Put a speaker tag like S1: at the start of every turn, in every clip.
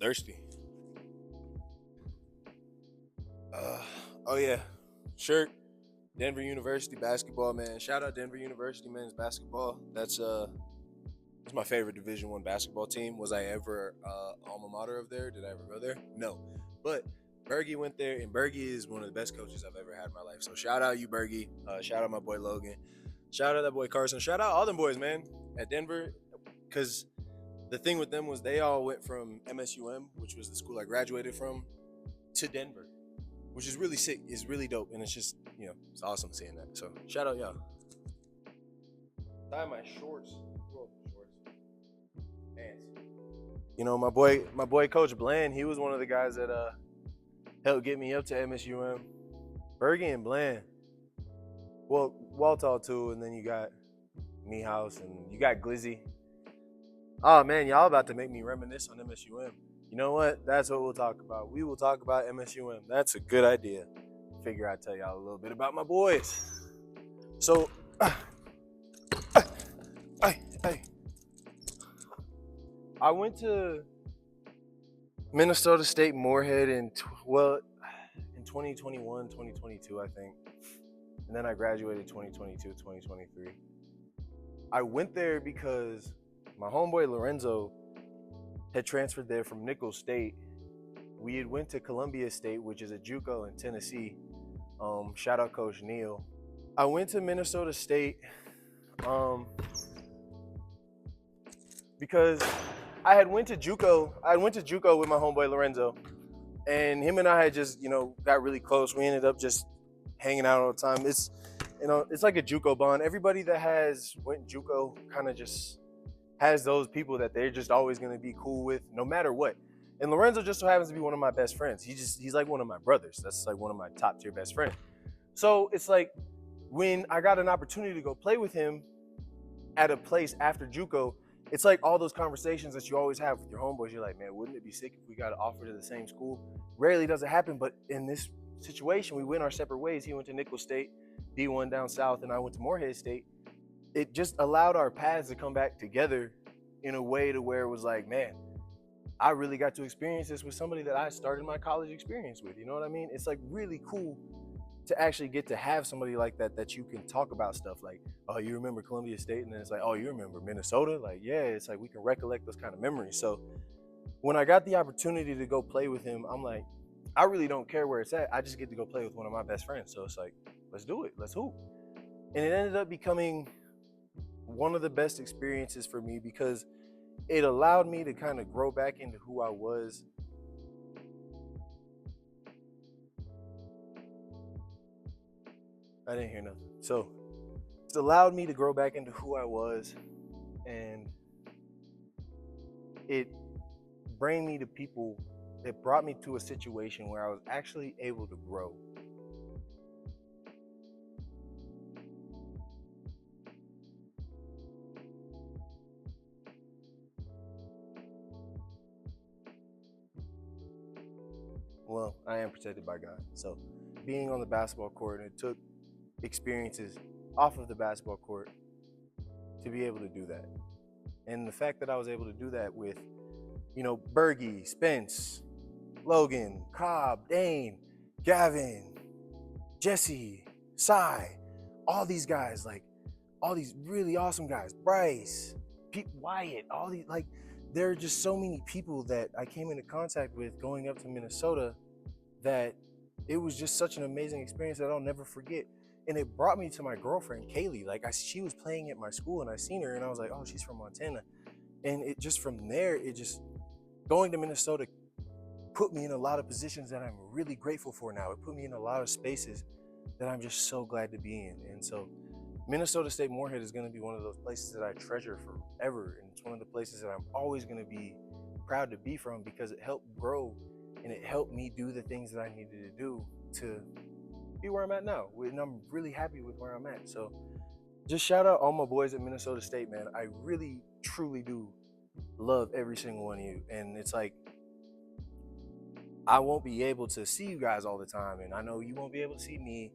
S1: Thirsty. Oh yeah, shirt. Denver University basketball, man. Shout out Denver University men's basketball. That's my favorite Division One basketball team. Was I ever alma mater of there? Did I ever go there? No, but Bergie went there, and Bergie is one of the best coaches I've ever had in my life. So shout out you, Bergie. Shout out my boy Logan. Shout out that boy Carson. Shout out all them boys, man, at Denver, because the thing with them was they all went from MSUM, which was the school I graduated from, to Denver, which is really sick. It's really dope, and it's just it's awesome seeing that. So shout out y'all. Tie my shorts. Pants. My boy Coach Bland. He was one of the guys that helped get me up to MSUM. Bergie and Bland. Well, Waltall too, and then you got Mehouse and you got Glizzy. Oh man, y'all about to make me reminisce on MSUM. You know what? That's what we'll talk about. We will talk about MSUM. That's a good idea. Figure I'd tell y'all a little bit about my boys. So, I went to Minnesota State-Moorhead in 2021, 2022, I think. And then I graduated 2022, 2023. I went there because my homeboy Lorenzo had transferred there from Nicholls State. We had went to Columbia State, which is a JUCO in Tennessee. Shout out Coach Neal. I went to Minnesota State because I went to JUCO with my homeboy Lorenzo, and him and I had just got really close. We ended up just hanging out all the time. It's like a JUCO bond. Everybody that has went JUCO kind of just has those people that they're just always going to be cool with no matter what. And Lorenzo just so happens to be one of my best friends. He's like one of my brothers. That's like one of my top tier best friends. So it's like when I got an opportunity to go play with him at a place after JUCO, it's like all those conversations that you always have with your homeboys. You're like, man, wouldn't it be sick if we got an offer to the same school? Rarely does it happen, but in this situation, we went our separate ways. He went to Nicholls State, D1 down south, and I went to Moorhead State. It just allowed our paths to come back together in a way to where it was like, man, I really got to experience this with somebody that I started my college experience with. You know what I mean? It's like really cool to actually get to have somebody like that you can talk about stuff like, oh, you remember Columbia State? And then it's like, oh, you remember Minnesota? Like, yeah, it's like we can recollect those kind of memories. So when I got the opportunity to go play with him, I'm like, I really don't care where it's at. I just get to go play with one of my best friends. So it's like, let's do it. Let's hoop. And it ended up becoming one of the best experiences for me because it allowed me to kind of grow back into who I was. I didn't hear nothing. So it's allowed me to grow back into who I was, and it brought me to a situation where I was actually able to grow. Well, I am protected by God. So being on the basketball court, it took experiences off of the basketball court to be able to do that. And the fact that I was able to do that with, Bergie, Spence, Logan, Cobb, Dane, Gavin, Jesse, Cy, all these guys, like all these really awesome guys, Bryce, Pete Wyatt, all these, like, there are just so many people that I came into contact with going up to Minnesota that it was just such an amazing experience that I'll never forget. And it brought me to my girlfriend, Kaylee. Like, she was playing at my school and I seen her and I was like, oh, she's from Montana. And it just, from there, going to Minnesota put me in a lot of positions that I'm really grateful for now. It put me in a lot of spaces that I'm just so glad to be in. And so Minnesota State-Moorhead is going to be one of those places that I treasure forever. And it's one of the places that I'm always going to be proud to be from because it helped grow and it helped me do the things that I needed to do to be where I'm at now. And I'm really happy with where I'm at. So just shout out all my boys at Minnesota State, man. I really, truly do love every single one of you. And it's like, I won't be able to see you guys all the time. And I know you won't be able to see me.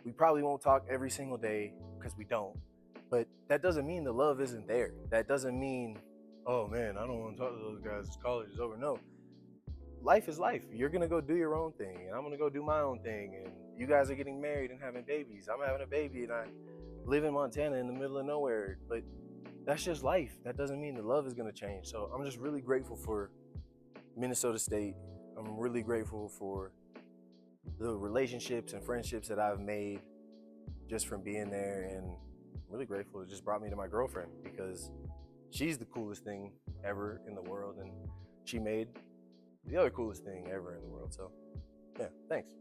S1: We probably won't talk every single day because we don't. But that doesn't mean the love isn't there. That doesn't mean, oh man, I don't want to talk to those guys. College is over. No. life is life. You're gonna go do your own thing, and I'm gonna go do my own thing. And you guys are getting married and having babies. I'm having a baby, and I live in Montana in the middle of nowhere. But that's just life. That doesn't mean the love is gonna change. So I'm just really grateful for Minnesota State. I'm really grateful for the relationships and friendships that I've made just from being there, and I'm really grateful it just brought me to my girlfriend, because she's the coolest thing ever in the world, and she made the other coolest thing ever in the world. So yeah, thanks.